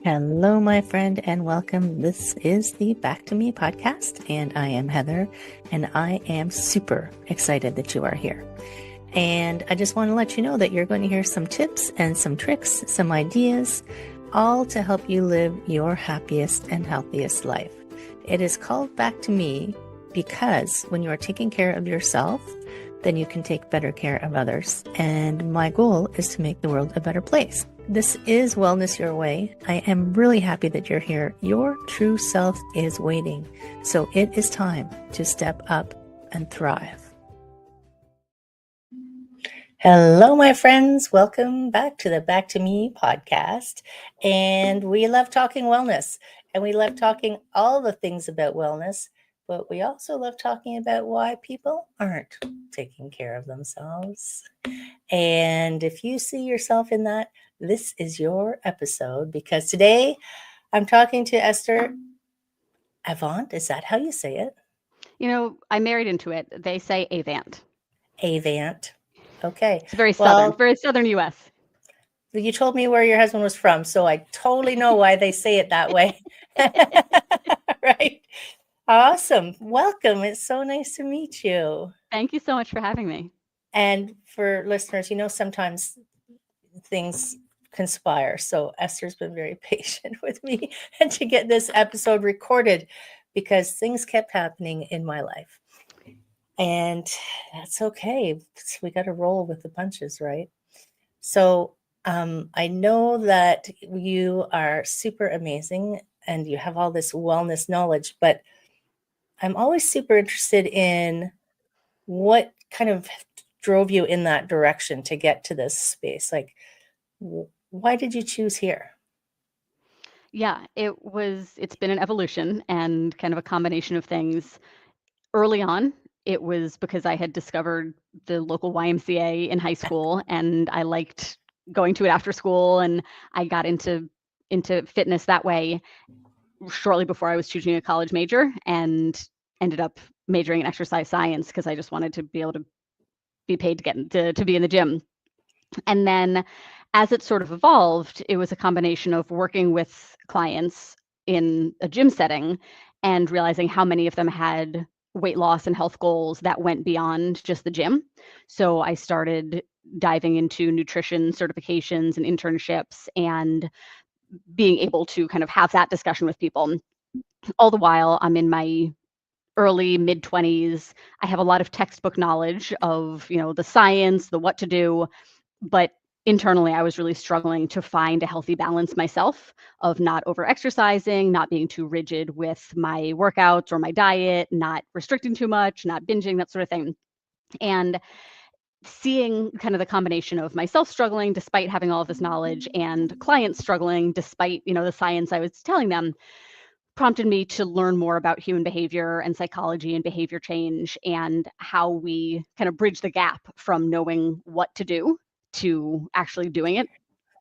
Hello, my friend, and welcome. This is the Back to Me podcast, and I am Heather, and I am super excited that you are here. And I just want to let you know that you're going to hear some tips and some tricks, some ideas, all to help you live your happiest and healthiest life. It is called Back to Me because when you are taking care of yourself, then you can take better care of others. And my goal is to make the world a better place. This is Wellness Your Way. I am really happy that you're here. Your true self is waiting. So it is time to step up and thrive. Hello, my friends. Welcome back to the Back to Me podcast. And we love talking wellness, and we love talking all the things about wellness, but we also love talking about why people aren't taking care of themselves. And if you see yourself in that, this is your episode, because today I'm talking to Esther Avant. Is that how you say it? You know, I married into it. They say Avant. Avant. Okay. It's very Well, southern US. you told me where your husband was from, so I totally know why they say it that way. Right? Awesome. Welcome. It's so nice to meet you. Thank you so much for having me. And for listeners, sometimes things conspire. So Esther's been very patient with me and to get this episode recorded because things kept happening in my life. And that's okay. We got to roll with the punches, right? So I know that you are super amazing and you have all this wellness knowledge, but I'm always super interested in what kind of drove you in that direction to get to this space. Like, why did you choose here? Yeah, it's been an evolution and kind of a combination of things. Early on, it was because I had discovered the local YMCA in high school and I liked going to it after school, and I got into fitness that way shortly before I was choosing a college major, and ended up majoring in exercise science because I just wanted to be able to be paid to get to be in the gym. And then as it sort of evolved, it was a combination of working with clients in a gym setting and realizing how many of them had weight loss and health goals that went beyond just the gym. So I started diving into nutrition certifications and internships and being able to kind of have that discussion with people. All the while, I'm in my early mid 20s. I have a lot of textbook knowledge of, the science, the what to do, but internally I was really struggling to find a healthy balance myself of not over exercising, not being too rigid with my workouts or my diet, not restricting too much, not binging, that sort of thing. And seeing kind of the combination of myself struggling despite having all of this knowledge and clients struggling despite, the science I was telling them, prompted me to learn more about human behavior and psychology and behavior change and how we kind of bridge the gap from knowing what to do to actually doing it.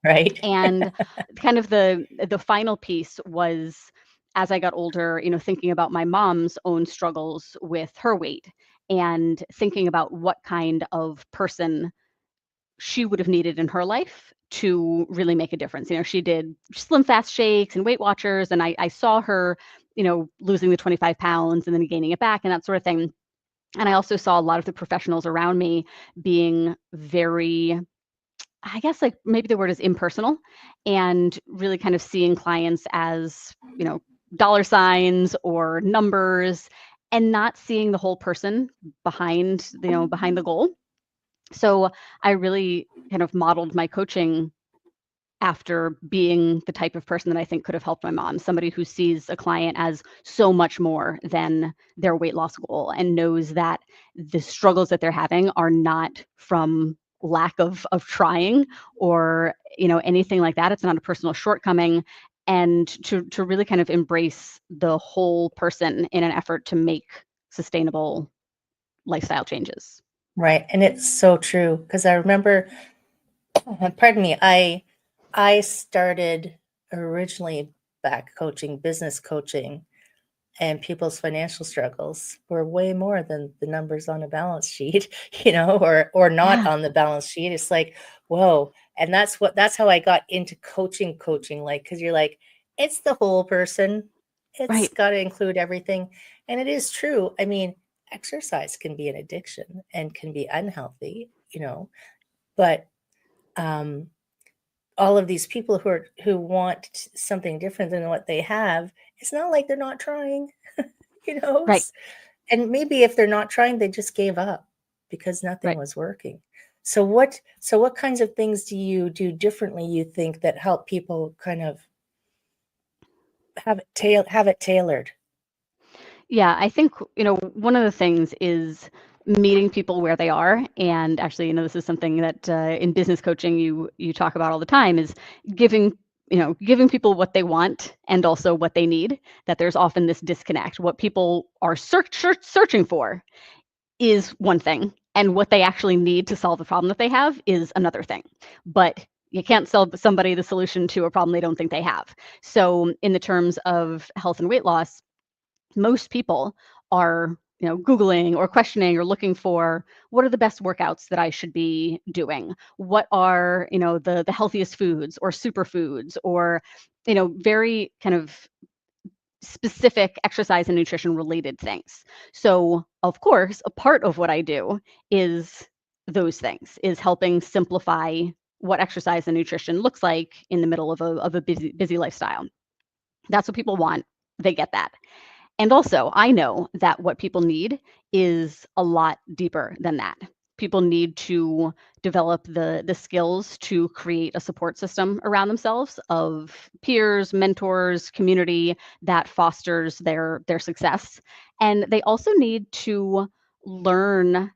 Right. And kind of the final piece was, as I got older, thinking about my mom's own struggles with her weight and thinking about what kind of person she would have needed in her life to really make a difference. She did Slim Fast Shakes and Weight Watchers, and I saw her, losing the 25 pounds and then gaining it back and that sort of thing. And I also saw a lot of the professionals around me being very, I guess, like, maybe the word is impersonal, and really kind of seeing clients as, dollar signs or numbers, and not seeing the whole person behind the goal. So I really kind of modeled my coaching after being the type of person that I think could have helped my mom, somebody who sees a client as so much more than their weight loss goal and knows that the struggles that they're having are not from lack of trying or, anything like that. It's not a personal shortcoming. And to really kind of embrace the whole person in an effort to make sustainable lifestyle changes. Right. And it's so true because I remember, pardon me, I started originally back coaching, business coaching, and people's financial struggles were way more than the numbers on a balance sheet, or not Yeah. on the balance sheet. It's like, whoa. And that's how I got into coaching, like, because you're like, it's the whole person. It's Right, got to include everything. And it is true. I mean, exercise can be an addiction and can be unhealthy, but um, all of these people who want something different than what they have, it's not like they're not trying, right. and maybe if they're not trying, they just gave up because nothing Right. was working. So what kinds of things do you do differently, you think, that help people kind of have it tailored? Yeah, I think, one of the things is meeting people where they are. And actually, this is something that in business coaching you talk about all the time is giving, giving people what they want and also what they need, that there's often this disconnect. What people are searching for is one thing, and what they actually need to solve the problem that they have is another thing. But you can't sell somebody the solution to a problem they don't think they have. So in the terms of health and weight loss, most people are googling or questioning or looking for, what are the best workouts that I should be doing, what are the healthiest foods or superfoods, or very kind of specific exercise and nutrition related things. So of course a part of what I do is those things, is helping simplify what exercise and nutrition looks like in the middle of a busy lifestyle. That's what people want. They get that. And also, I know that what people need is a lot deeper than that. People need to develop the skills to create a support system around themselves of peers, mentors, community that fosters their success. And they also need to learn,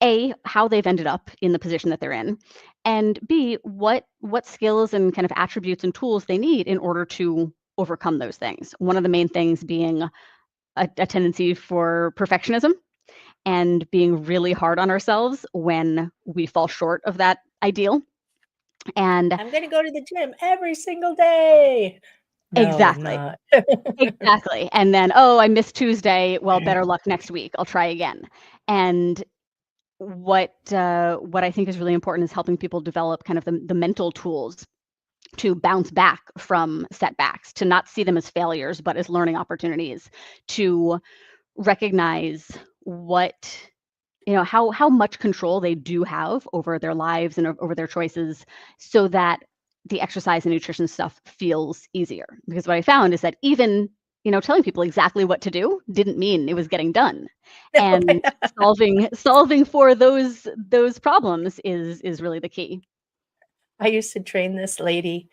A, how they've ended up in the position that they're in, and B, what skills and kind of attributes and tools they need in order to overcome those things. One of the main things being a tendency for perfectionism and being really hard on ourselves when we fall short of that ideal. And I'm going to go to the gym every single day. No, I'm exactly, not. exactly. And then, oh, I missed Tuesday. Well, better luck next week. I'll try again. And what I think is really important is helping people develop kind of the mental tools to bounce back from setbacks, to not see them as failures, but as learning opportunities, to recognize what how much control they do have over their lives and over their choices, so that the exercise and nutrition stuff feels easier. Because what I found is that even telling people exactly what to do didn't mean it was getting done. No, And solving for those problems is really the key. I used to train this lady,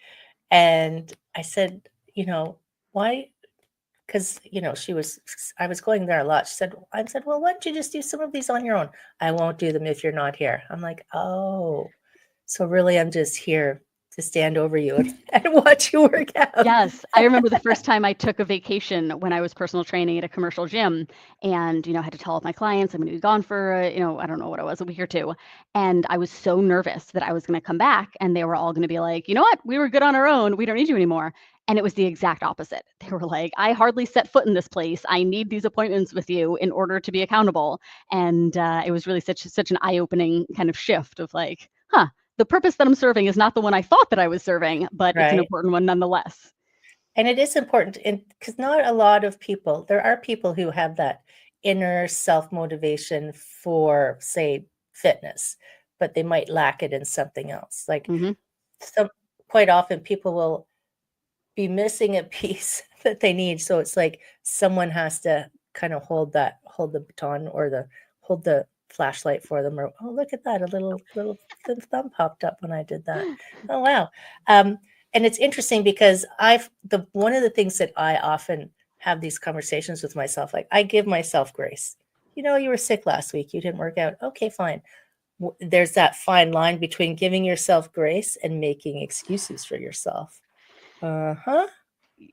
and I said, why? Because I was going there a lot. I said, well, why don't you just do some of these on your own? I won't do them if you're not here. I'm like, oh, so really, I'm just here to stand over you and watch you work out. Yes, I remember the first time I took a vacation when I was personal training at a commercial gym, and I had to tell all of my clients I'm going to be gone for I don't know what it was, a week or two, and I was so nervous that I was going to come back and they were all going to be like, you know what, we were good on our own, we don't need you anymore. And it was the exact opposite. They were like, I hardly set foot in this place. I need these appointments with you in order to be accountable. And it was really such an eye-opening kind of shift of like, huh, the purpose that I'm serving is not the one I thought that I was serving, but it's an Right. important one nonetheless. And it is important, because not a lot of people, there are people who have that inner self-motivation for, say, fitness, but they might lack it in something else. Like, Mhm. some quite often people will be missing a piece that they need. So it's like someone has to kind of hold the baton, or hold the flashlight for them, or, oh, look at that, a little thumb popped up when I did that. Oh, wow. Um, and it's interesting because one of the things that I often have these conversations with myself, like, I give myself grace. You were sick last week. You didn't work out. Okay, fine. There's that fine line between giving yourself grace and making excuses for yourself. Uh-huh.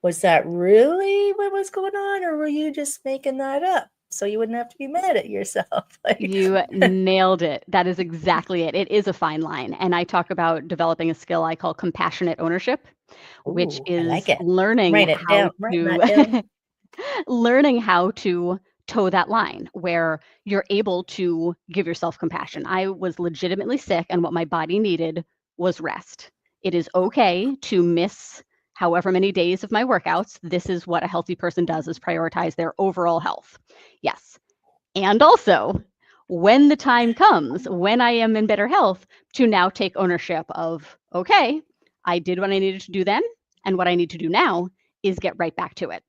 Was that really what was going on, or were you just making that up so you wouldn't have to be mad at yourself? Like, You nailed it. That is exactly it. It is a fine line. And I talk about developing a skill I call compassionate ownership, which ooh, I like is it. Write it down. I'm writing that down. learning how to toe that line where you're able to give yourself compassion. I was legitimately sick, and what my body needed was rest. It is okay to miss however many days of my workouts, this is what a healthy person does, is prioritize their overall health. Yes. And also, when the time comes, when I am in better health, to now take ownership of, okay, I did what I needed to do then, and what I need to do now is get right back to it.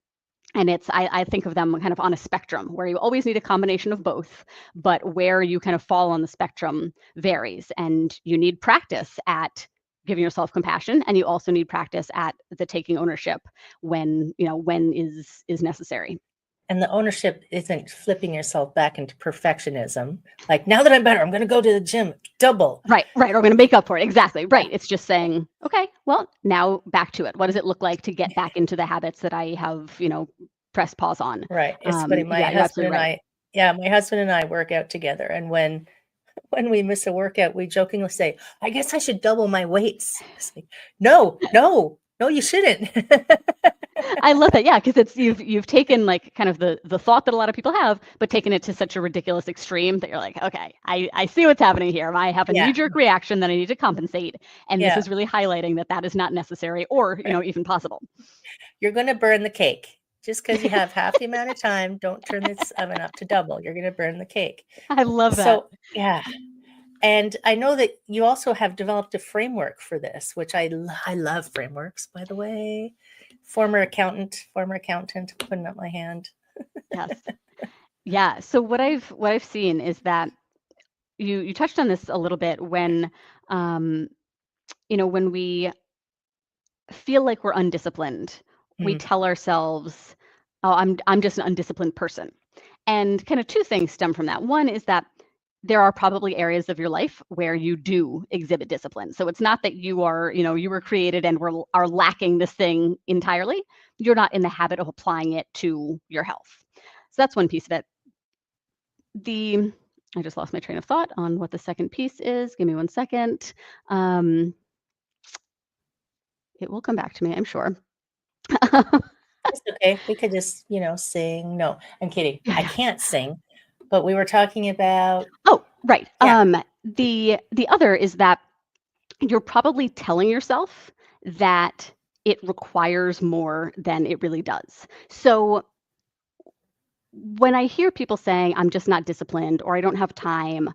And I think of them kind of on a spectrum where you always need a combination of both, but where you kind of fall on the spectrum varies. And you need practice at giving yourself compassion, and you also need practice at the taking ownership when, when is necessary. And the ownership isn't flipping yourself back into perfectionism. Like, now that I'm better, I'm going to go to the gym double. Right. Or going to make up for it. Exactly. Right. It's just saying, okay, well, now back to it. What does it look like to get back into the habits that I have, pressed pause on? Right. It's funny. My husband and I work out together. And when we miss a workout, we jokingly say, I guess I should double my weights. It's like, no, you shouldn't. I love that. Yeah, because it's you've taken like kind of the thought that a lot of people have, but taken it to such a ridiculous extreme that you're like, okay, I see what's happening here. I have a knee-jerk reaction that I need to compensate, and this is really highlighting that is not necessary or even possible. You're going to burn the cake. Just because you have half the amount of time, don't turn this oven up to double. You're going to burn the cake. I love that. So, yeah. And I know that you also have developed a framework for this, which I love frameworks, by the way. Former accountant, putting up my hand. Yes. Yeah. So what I've seen is that you touched on this a little bit when when we feel like we're undisciplined, we tell ourselves, oh, I'm just an undisciplined person. And kind of two things stem from that. One is that there are probably areas of your life where you do exhibit discipline. So it's not that you are, you were created and are lacking this thing entirely. You're not in the habit of applying it to your health. So that's one piece of it. I just lost my train of thought on what the second piece is. Give me 1 second. It will come back to me, I'm sure. It's okay. We could just, sing. No, I'm kidding. I can't sing. But we were talking about. Oh, right. Yeah. The other is that you're probably telling yourself that it requires more than it really does. So when I hear people saying, I'm just not disciplined or I don't have time,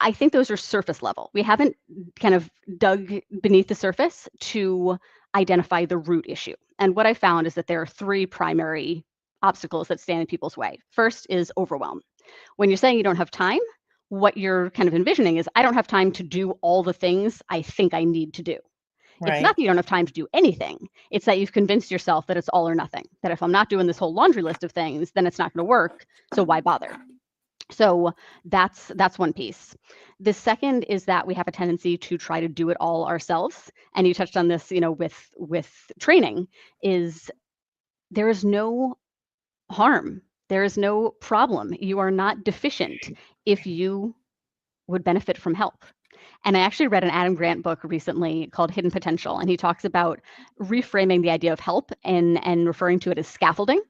I think those are surface level. We haven't kind of dug beneath the surface to identify the root issue. And what I found is that there are 3 primary obstacles that stand in people's way. First is overwhelm. When you're saying you don't have time, what you're kind of envisioning is, I don't have time to do all the things I think I need to do. Right. It's not that you don't have time to do anything. It's that you've convinced yourself that it's all or nothing, that if I'm not doing this whole laundry list of things, then it's not going to work. So why bother? So that's one piece. The second is that we have a tendency to try to do it all ourselves. And you touched on this, with training, is there is no harm. There is no problem. You are not deficient if you would benefit from help. And I actually read an Adam Grant book recently called Hidden Potential, and he talks about reframing the idea of help and referring to it as scaffolding.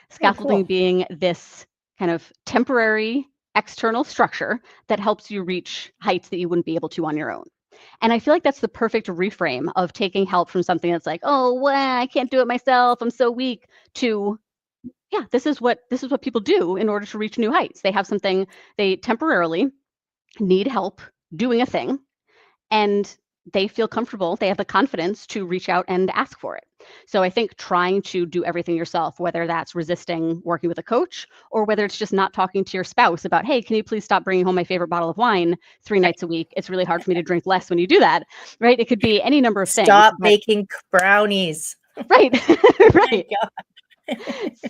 Scaffolding being this kind of temporary external structure that helps you reach heights that you wouldn't be able to on your own. And I feel like that's the perfect reframe of taking help from something that's like, oh, well, I can't do it myself, I'm so weak, to yeah, this is what people do in order to reach new heights. They have something, they temporarily need help doing a thing, and they feel comfortable, they have the confidence to reach out and ask for it. So I think trying to do everything yourself, whether that's resisting working with a coach, or whether it's just not talking to your spouse about, hey, can you please stop bringing home my favorite bottle of wine 3 nights a week? It's really hard for me to drink less when you do that, right? It could be any number of things. Stop making brownies. Right, right.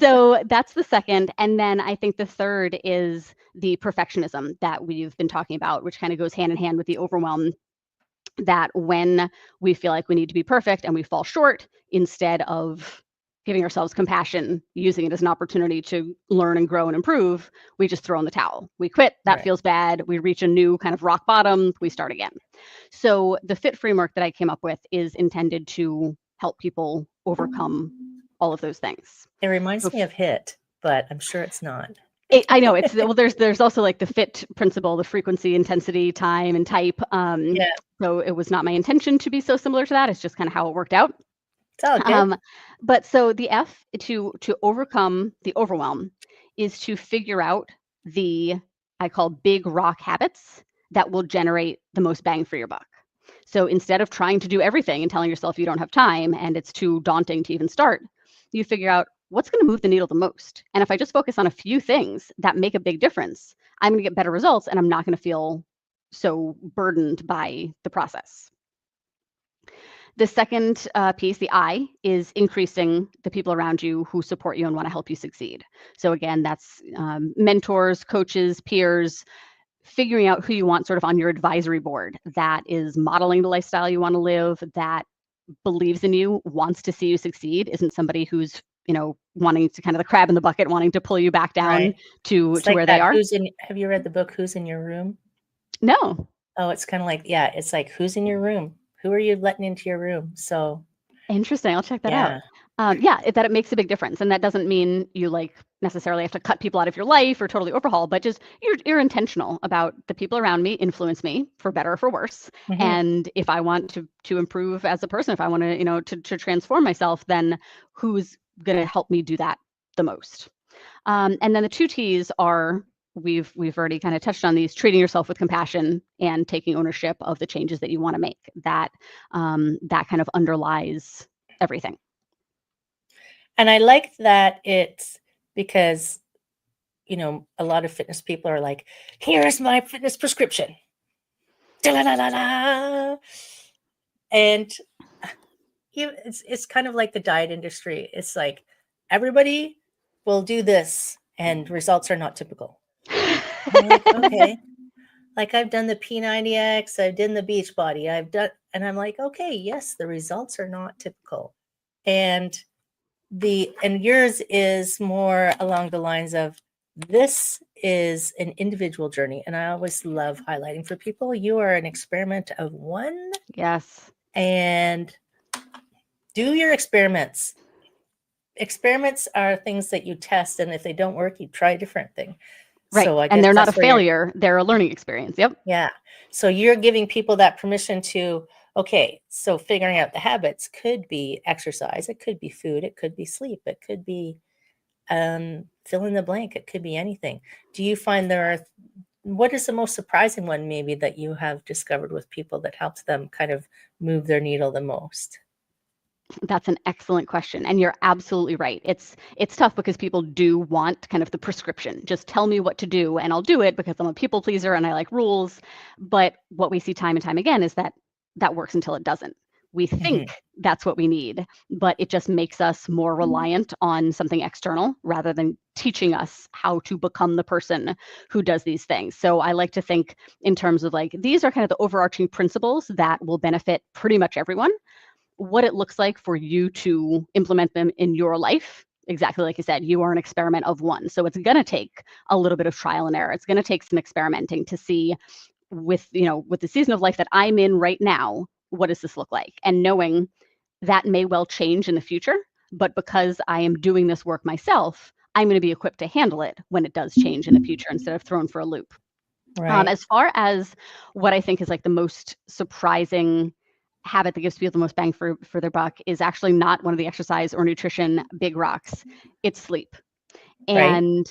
So that's the second. And then I think the third is the perfectionism that we've been talking about, which kind of goes hand in hand with the overwhelm, that when we feel like we need to be perfect and we fall short, instead of giving ourselves compassion, using it as an opportunity to learn and grow and improve, we just throw in the towel. We quit, that feels bad. We reach a new kind of rock bottom, we start again. So the FIT framework that I came up with is intended to help people overcome all of those things. It reminds me of HIT, but I'm sure it's not. I know it's, well, there's also like the FIT principle, the frequency, intensity, time, and type. So it was not my intention to be so similar to that. It's just kind of how it worked out. It's all good. But so the F to overcome the overwhelm is to figure out the I call big rock habits that will generate the most bang for your buck. So instead of trying to do everything and telling yourself you don't have time and it's too daunting to even start, you figure out what's going to move the needle the most. And if I just focus on a few things that make a big difference, I'm going to get better results and I'm not going to feel so burdened by the process. The second piece, the I, is increasing the people around you who support you and want to help you succeed. So again, that's mentors, coaches, peers, figuring out who you want sort of on your advisory board that is modeling the lifestyle you want to live, that believes in you, wants to see you succeed, isn't somebody who's wanting to kind of the crab in the bucket, wanting to pull you back down Right. to It's like where they that. are. Have you read the book Who's in Your Room? No. Oh, it's kind of like, yeah, it's like, who's in your room? Who are you letting into your room? So Interesting. I'll check that out. yeah. That it makes a big difference. And that doesn't mean you necessarily have to cut people out of your life or totally overhaul, but just you're intentional about the people around me influence me for better or for worse. Mm-hmm. And if I want to improve as a person, if I want to transform myself, then who's going to help me do that the most? And then the two T's are we've already kind of touched on these: treating yourself with compassion and taking ownership of the changes that you want to make. That kind of underlies everything. And I like that it's because, a lot of fitness people are like, here's my fitness prescription. Da-la-la-la-la. And it's kind of like the diet industry. It's like everybody will do this and results are not typical. And I'm like, okay. Like I've done the P90X, I've done the Beachbody, and I'm like, okay, yes, the results are not typical. And yours is more along the lines of, this is an individual journey. And I always love highlighting for people, you are an experiment of one. Yes. And do your experiments. Experiments are things that you test, and if they don't work, you try a different thing. Right. So I guess and they're not a that's where failure, they're a learning experience. Yep. Yeah. So you're giving people that permission to, okay, so figuring out the habits could be exercise, it could be food, it could be sleep, it could be fill in the blank, it could be anything. Do you find what is the most surprising one maybe that you have discovered with people that helps them kind of move their needle the most? That's an excellent question. And you're absolutely right. It's tough because people do want kind of the prescription. Just tell me what to do and I'll do it because I'm a people pleaser and I like rules. But what we see time and time again is that works until it doesn't. We think that's what we need, but it just makes us more reliant on something external rather than teaching us how to become the person who does these things. So I like to think in terms of these are kind of the overarching principles that will benefit pretty much everyone. What it looks like for you to implement them in your life, exactly like you said, you are an experiment of one. So it's going to take a little bit of trial and error. It's going to take some experimenting to see with the season of life that I'm in right now, what does this look like? And knowing that may well change in the future, but because I am doing this work myself, I'm going to be equipped to handle it when it does change in the future instead of thrown for a loop. Right. As far as what I think is the most surprising habit that gives people the most bang for their buck is actually not one of the exercise or nutrition big rocks. It's sleep. And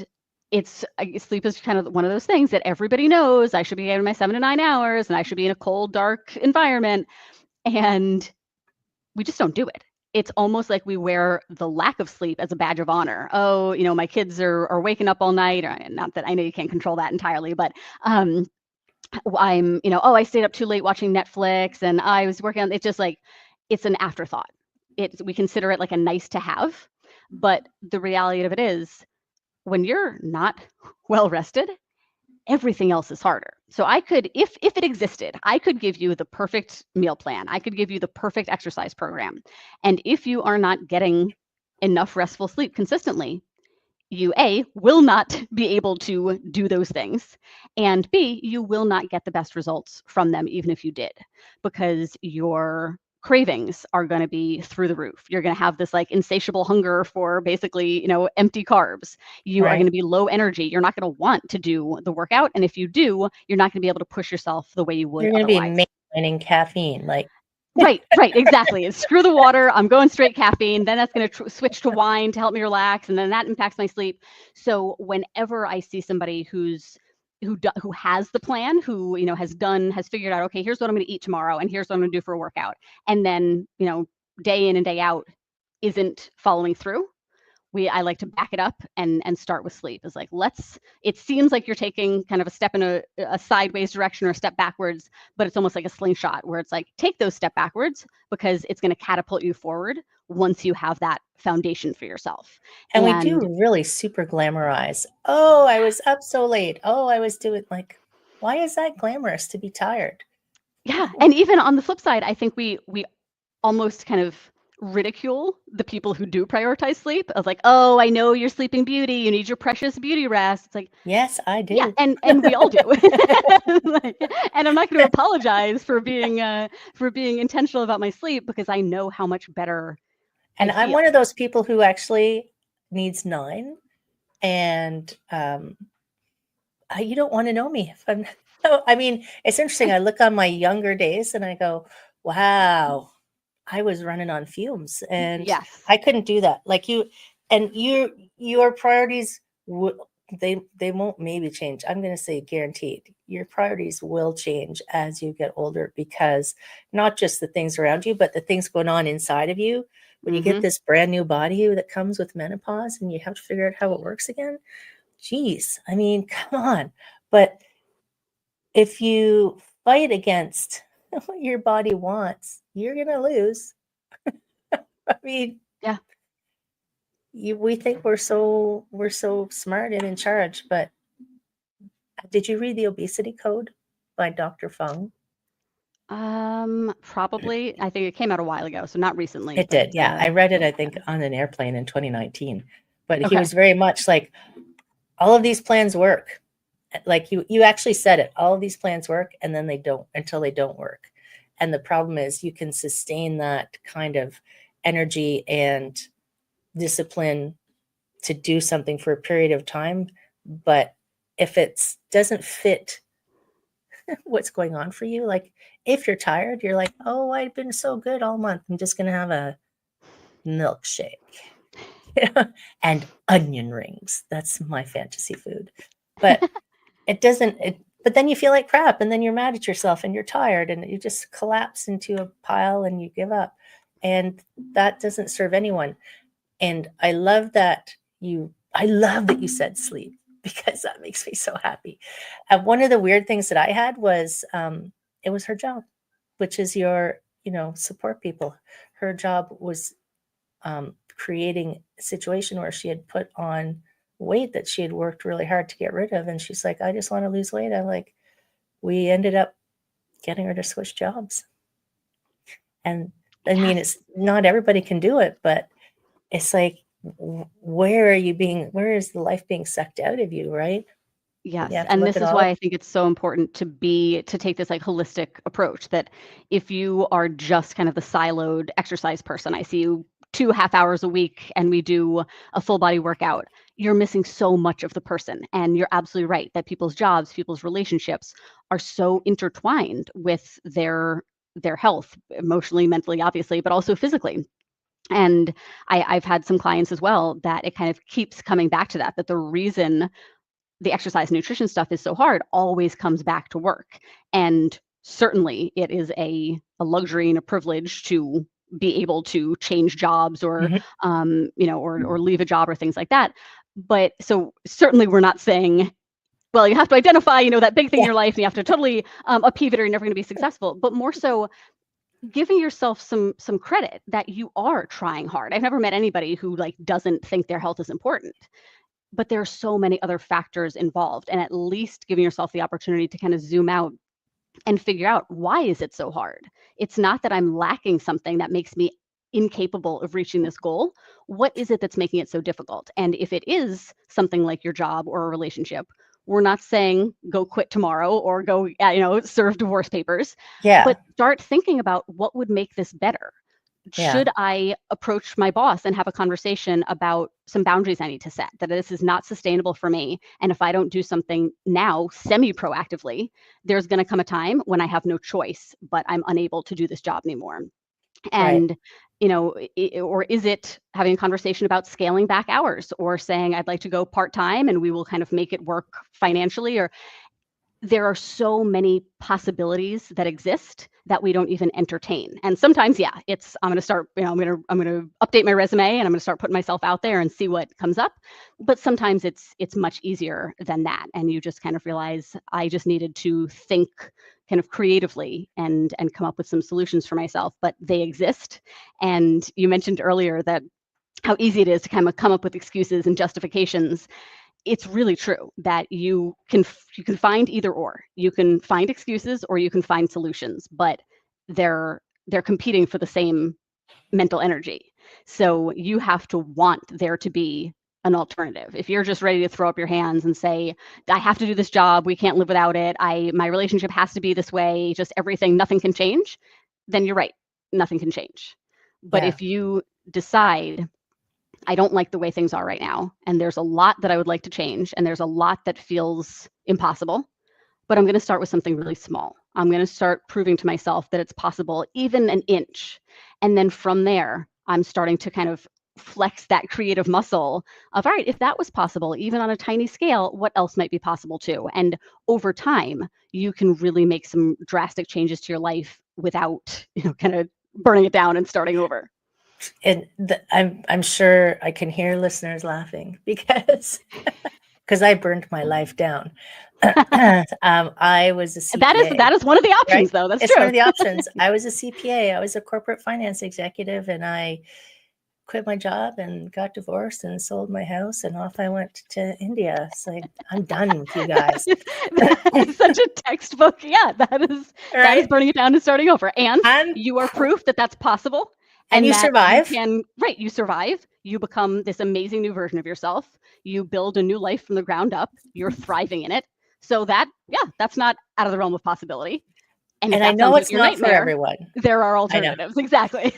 sleep is kind of one of those things that everybody knows. I should be getting my 7 to 9 hours and I should be in a cold, dark environment. And we just don't do it. It's almost like we wear the lack of sleep as a badge of honor. Oh, my kids are waking up all night. Not that I know you can't control that entirely, but I'm, I stayed up too late watching Netflix and I was working on it's just it's an afterthought. We consider it like a nice to have, but the reality of it is when you're not well rested, everything else is harder. So I could, if it existed, I could give you the perfect meal plan. I could give you the perfect exercise program. And if you are not getting enough restful sleep consistently, you will not be able to do those things, and B, you will not get the best results from them even if you did, because your cravings are going to be through the roof. You're going to have this insatiable hunger for basically empty carbs. You are going to be low energy. You're not going to want to do the workout, and if you do, you're not going to be able to push yourself the way you would You're going to otherwise. be maintaining caffeine Right, exactly. And screw the water. I'm going straight caffeine. Then that's going to switch to wine to help me relax, and then that impacts my sleep. So whenever I see somebody who has the plan, who has figured out, okay, here's what I'm going to eat tomorrow, and here's what I'm going to do for a workout, and then day in and day out isn't following through, I like to back it up and start with sleep. It's like, it seems like you're taking kind of a step in a sideways direction or a step backwards, but it's almost like a slingshot where it's like, take those step backwards because it's going to catapult you forward once you have that foundation for yourself. And we And do really super glamorize. Oh, I was up so late. Oh, I was doing like, why is that glamorous to be tired? yeah, and even on the flip side, I think we almost kind of ridicule the people who do prioritize sleep. I was like, oh, I know you're sleeping beauty. You need your precious beauty rest. It's like, Yes, I yeah, do. and we all do. And I'm not going to apologize for being intentional about my sleep because I know how much better I And I'm one feel. of those people who actually needs 9. And you don't want to know me if I'm. No, I mean, it's interesting. I look on my younger days and I go, wow, I was running on fumes, and Yes. I couldn't do that. Like you, and your priorities they won't maybe change. I'm going to say guaranteed. Your priorities will change as you get older, because not just the things around you, but the things going on inside of you. When you get Mm-hmm. this brand new body that comes with menopause and you have to figure out how it works again. Geez, I mean, come on. But if you fight against what your body wants, you're going to lose. I mean, Yeah. we think we're so smart and in charge, but did you read the Obesity Code by Dr. Fung? Probably. I think it came out a while ago, so not recently, It but did, yeah. I read it, I yeah. think, on an airplane in 2019. But he Okay. was very much like, all of these plans work. Like you actually said it. All of these plans work, and then they don't, until they don't work. And the problem is you can sustain that kind of energy and discipline to do something for a period of time, but if it doesn't fit what's going on for you, like if you're tired, you're like, oh, I've been so good all month, I'm just going to have a milkshake. And onion rings, that's my fantasy food. But but then you feel like crap, and then you're mad at yourself and you're tired and you just collapse into a pile and you give up, and that doesn't serve anyone. And I love that you said sleep, because that makes me so happy. One of the weird things that I had was, it was her job, which is support people. Her job was creating a situation where she had put on weight that she had worked really hard to get rid of. And she's like, I just want to lose weight. I'm like, we ended up getting her to switch jobs. And I mean, Yes. it's not everybody can do it, but it's like, where is the life being sucked out of you, right? You Yes, have to and look this at is all why of I think it's so important to take this like holistic approach, that if you are just kind of the siloed exercise person, I see you 2 half hours a week and we do a full body workout, you're missing so much of the person. And you're absolutely right that people's jobs, people's relationships are so intertwined with their health, emotionally, mentally, obviously, but also physically. And I've had some clients as well that it kind of keeps coming back to that the reason the exercise nutrition stuff is so hard always comes back to work. And certainly it is a luxury and a privilege to be able to change jobs or Mhm. or leave a job or things like that. But so certainly we're not saying, well, you have to identify that big thing in Yeah, your life and you have to totally upheave it or you're never going to be successful, but more so giving yourself some credit that you are trying hard. I've never met anybody who like doesn't think their health is important, but there are so many other factors involved, and at least giving yourself the opportunity to kind of zoom out and figure out, why is it so hard? It's not that I'm lacking something that makes me incapable of reaching this goal. What is it that's making it so difficult? And if it is something like your job or a relationship, we're not saying go quit tomorrow or go serve divorce papers, yeah. but start thinking about what would make this better. Yeah. Should I approach my boss and have a conversation about some boundaries I need to set, that this is not sustainable for me? And if I don't do something now, semi-proactively, there's going to come a time when I have no choice, but I'm unable to do this job anymore. Right. And, or is it having a conversation about scaling back hours or saying, I'd like to go part-time and we will kind of make it work financially? Or there are so many possibilities that exist that we don't even entertain. And sometimes, yeah, it's I'm going to start, I'm going to update my resume and I'm going to start putting myself out there and see what comes up. But sometimes it's much easier than that, and you just kind of realize I just needed to think kind of creatively and come up with some solutions for myself, but they exist. And you mentioned earlier that how easy it is to kind of come up with excuses and justifications. It's really true that you can find either or. You can find excuses or you can find solutions, but they're competing for the same mental energy. So you have to want there to be an alternative. If you're just ready to throw up your hands and say, I have to do this job, we can't live without it, my relationship has to be this way, just everything, nothing can change, then you're right, nothing can change. But Yeah. if you decide, I don't like the way things are right now, and there's a lot that I would like to change, and there's a lot that feels impossible, but I'm going to start with something really small. I'm going to start proving to myself that it's possible, even an inch. And then from there, I'm starting to kind of flex that creative muscle of, all right, if that was possible, even on a tiny scale, what else might be possible too? And over time, you can really make some drastic changes to your life without, kind of burning it down and starting over. And I'm sure I can hear listeners laughing because I burned my life down. I was a That CPA, is one of the right? options, though. That's It's one true. of the options. I was a CPA. I was a corporate finance executive, and I quit my job and got divorced and sold my house, and off I went to India. It's like, I'm done with you guys. That is such a textbook. Yeah, that is Right? burning it down and starting over. And And you are proof that that's possible, and and you that you survive. can, right, you survive, you become this amazing new version of yourself, you build a new life from the ground up, you're thriving in it. So that, yeah, that's not out of the realm of possibility. And if And I that know sounds like it's your not for nightmare, everyone. there are I know. alternatives. Exactly.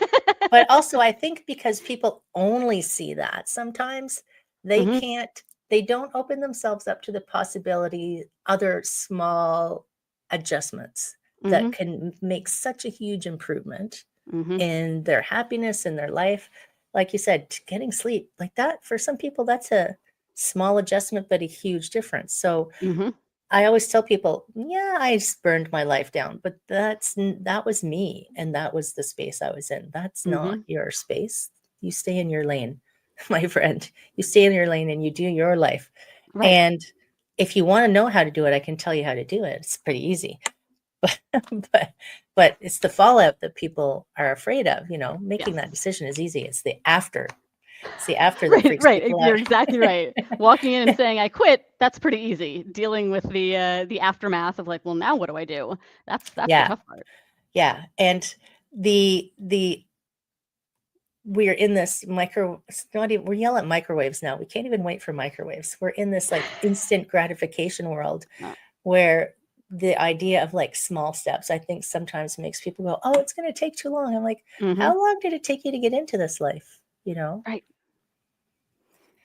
But also, I think because people only see that, sometimes they Hmm. can't, they don't open themselves up to the possibility, other small adjustments that Hmm. can make such a huge improvement Hmm. in their happiness, in their life. Like you said, getting sleep, like that, for some people, that's a small adjustment, but a huge difference. So Hmm. I always tell people, yeah, I just burned my life down, but that was me, and that was the space I was in. That's not Hmm. your space. You stay in your lane, my friend. You stay in your lane and you do your life. Right. And if you want to know how to do it, I can tell you how to do it. It's pretty easy. But but it's the fallout that people are afraid of, making that Yes. decision is easy. It's the after. It's the after that Right, freaks right. people You're out. exactly right. Walking in and saying I quit, that's pretty easy. Dealing with the aftermath of like, well, now what do I do? That's the Yeah. tough part. Yeah. And the we're in this micro it's not even, we're yelling at microwaves now. We can't even wait for microwaves. We're in this like instant gratification world Uh, where the idea of like small steps, I think sometimes makes people go, oh, it's going to take too long. I'm like, mhm. how long did it take you to get into this life? Right.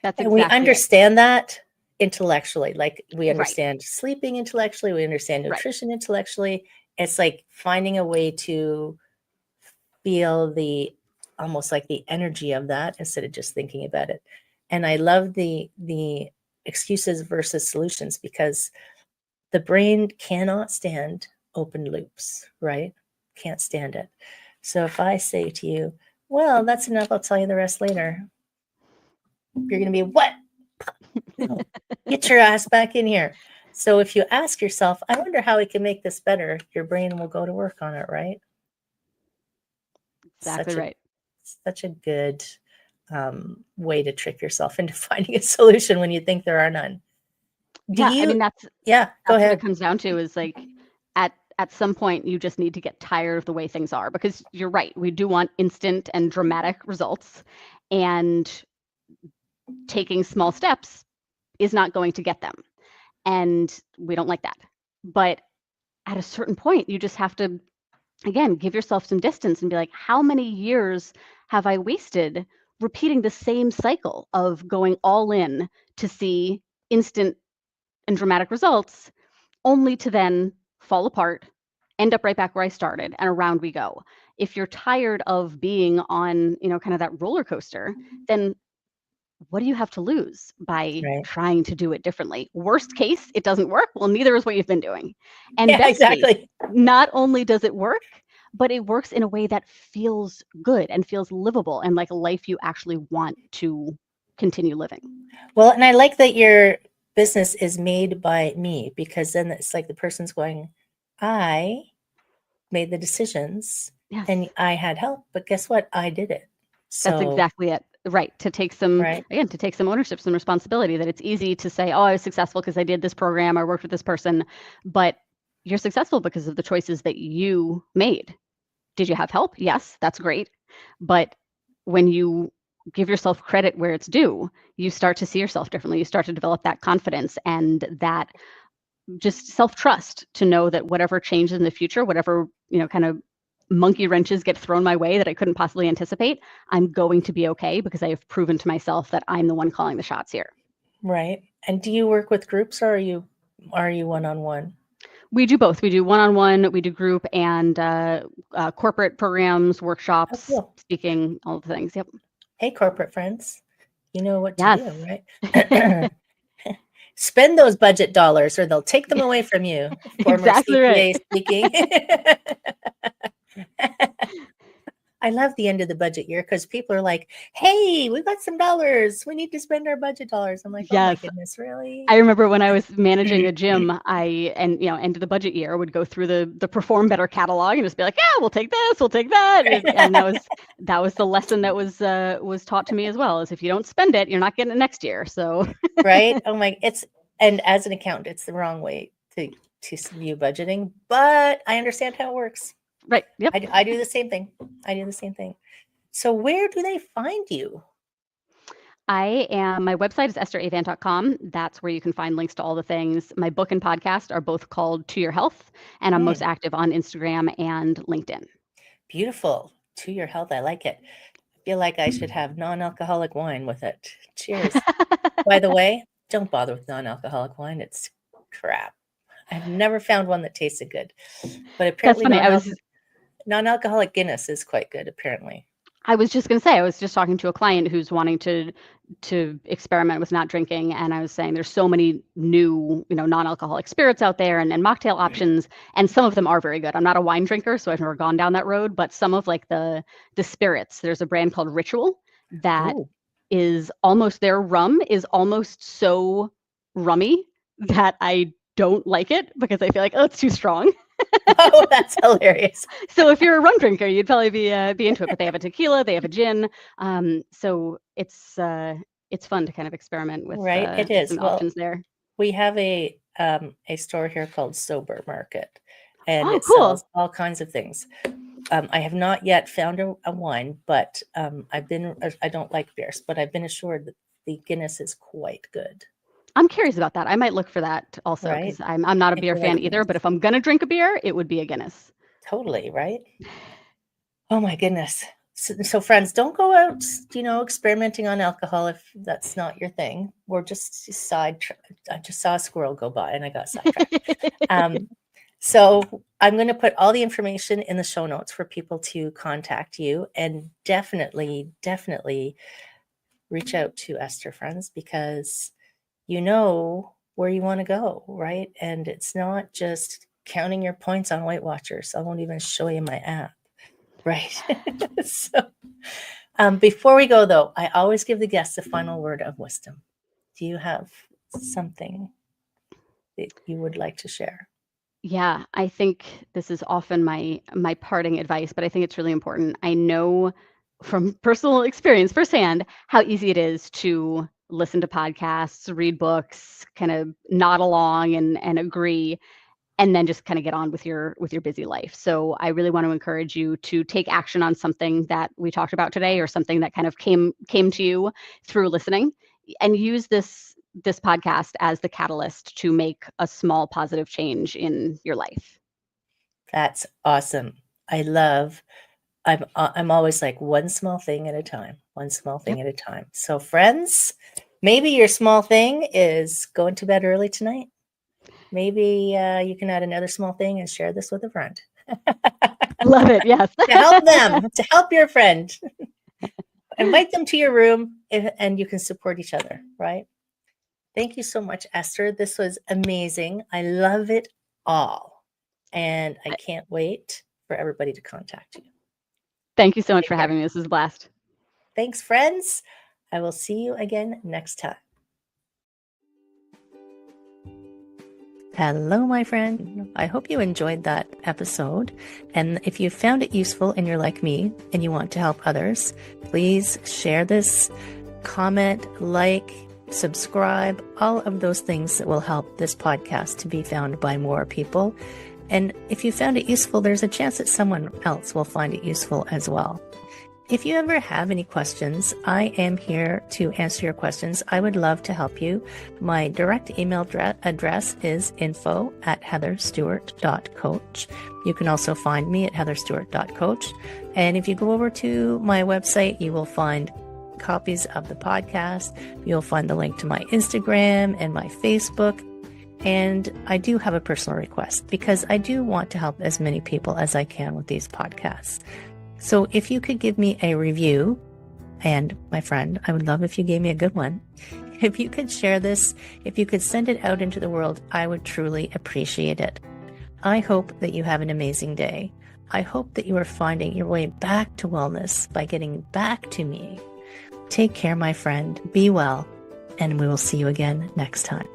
That's And we exactly it. understand that intellectually. Like we Right. understand sleeping intellectually, we understand Right. nutrition intellectually. It's like finding a way to feel the almost like the energy of that instead of just thinking about it. And I love the excuses versus solutions, because the brain cannot stand open loops, right? Can't stand it. So if I say to you, well, that's enough, I'll tell you the rest later, you're going to be, what? Get your ass back in here. So if you ask yourself, I wonder how we can make this better, your brain will go to work on it, right? Exactly Such a right. such a good way to trick yourself into finding a solution when you think there are none. Do Yeah, I you? mean Yeah, go that's what it ahead. comes down to is like at some point you just need to get tired of the way things are, because you're right. We do want instant and dramatic results, and taking small steps is not going to get them. And we don't like that. But at a certain point, you just have to again, give yourself some distance and be like, how many years have I wasted repeating the same cycle of going all in to see instant and dramatic results, only to then fall apart, end up right back where I started, and around we go. If you're tired of being on, kind of that roller coaster, then what do you have to lose by Right. trying to do it differently? Worst case, it doesn't work. Well, neither is what you've been doing. And Yeah, best case, exactly. not only does it work, but it works in a way that feels good and feels livable and like a life you actually want to continue living. Well, and I like that your business is made by me, because then it's like the person's going, I made the decisions Yes, and I had help, but guess what? I did it. that's So, exactly it. Right. To take some, right, again, to take some ownership, some responsibility, that it's easy to say, oh, I was successful because I did this program, I worked with this person, but you're successful because of the choices that you made. Did you have help? Yes, that's great. But when you give yourself credit where it's due, you start to see yourself differently. You start to develop that confidence and that just self-trust to know that whatever changes in the future, whatever, kind of monkey wrenches get thrown my way that I couldn't possibly anticipate, I'm going to be okay because I have proven to myself that I'm the one calling the shots here. right. And do you work with groups, or are you one-on-one? We do both. We do one-on-one, we do group and corporate programs, Oh, workshops, cool. speaking, all the things. Yep. Hey, corporate friends, you know what to Yes. do, right? Spend those budget dollars or they'll take them away from you. Former Exactly right. CPA speaking. I love the end of the budget year because people are like, hey, we got some dollars. We need to spend our budget dollars. I'm like, oh my Yes. goodness, really? I remember when I was managing a gym, end of the budget year, would go through the Perform Better catalog and just be like, yeah, we'll take this, we'll take that, and that was the lesson that was taught to me as well. Is if you don't spend it, you're not getting it next year. So Right? Oh my, and as an accountant, it's the wrong way to view budgeting, but I understand how it works. right, yep. I do the same thing. I do the same thing. So where do they find you? My website is estheravant.com. That's where you can find links to all the things. My book and podcast are both called To Your Health, and I'm most Hmm, active on Instagram and LinkedIn. beautiful. To your health. I like it. I feel like I should have non-alcoholic wine with it. Cheers. By the way, don't bother with non-alcoholic wine. It's crap. I've never found one that tasted good. But That's apparently funny. non-alcoholic Guinness is quite good, apparently. I was just gonna say, I was just talking to a client who's wanting to experiment with not drinking, and I was saying there's so many new, non-alcoholic spirits out there and mocktail options, and some of them are very good. I'm not a wine drinker, so I've never gone down that road, but some of like the spirits, there's a brand called Ritual that Ooh. is almost their rum is almost so rummy that I don't like it because I feel like, oh, it's too strong. Oh, that's hilarious. So if you're a rum drinker, you'd probably be into it. But they have a tequila, they have a gin, so it's fun to kind of experiment Right, it with is. some Well, options there. we have a store here called Sober Market, and Oh, it cool. sells all kinds of things. I have not yet found a wine, but I don't like beers, but I've been assured that the Guinness is quite good, I'm curious about that. I might look for that also right? because I'm not a If beer you like fan either. Guinness. But if I'm gonna drink a beer, it would be a Guinness. Totally, right? Oh my goodness. So friends, don't go out, experimenting on alcohol if that's not your thing. We're just I just saw a squirrel go by and I got sidetracked. Um, so I'm going to put all the information in the show notes for people to contact you, and definitely, definitely reach out to Esther, friends, because you know where you want to go, right? And it's not just counting your points on Weight Watchers. I won't even show you my app. Right. So, before we go, though, I always give the guests a final word of wisdom. Do you have something that you would like to share? Yeah, I think this is often my parting advice, but I think it's really important. I know from personal experience firsthand how easy it is to listen to podcasts, read books, kind of nod along and agree, and then just kind of get on with your busy life. So I really want to encourage you to take action on something that we talked about today or something that kind of came to you through listening, and use this podcast as the catalyst to make a small positive change in your life. That's awesome. I love, I'm always like one small thing at a time, one small thing Yep. at a time. So friends, maybe your small thing is going to bed early tonight. Maybe you can add another small thing and share this with a friend. Love it. Yes. To help them, to help your friend. Invite them to your room and you can support each other, right? Thank you so much, Esther. This was amazing. I love it all. And I can't wait for everybody to contact you. Thank you so much Take for care. having me. This was a blast. Thanks, friends. I will see you again next time. Hello, my friend. I hope you enjoyed that episode. And if you found it useful and you're like me and you want to help others, please share this, comment, like, subscribe, all of those things that will help this podcast to be found by more people. And if you found it useful, there's a chance that someone else will find it useful as well. If you ever have any questions, I am here to answer your questions. I would love to help you. My direct email address is info@heatherstewart.coach. You can also find me at heatherstewart.coach. And if you go over to my website, you will find copies of the podcast. You'll find the link to my Instagram and my Facebook. And I do have a personal request because I do want to help as many people as I can with these podcasts. So if you could give me a review, and my friend, I would love if you gave me a good one. If you could share this, if you could send it out into the world, I would truly appreciate it. I hope that you have an amazing day. I hope that you are finding your way back to wellness by getting back to me. Take care, my friend. Be well, and we will see you again next time.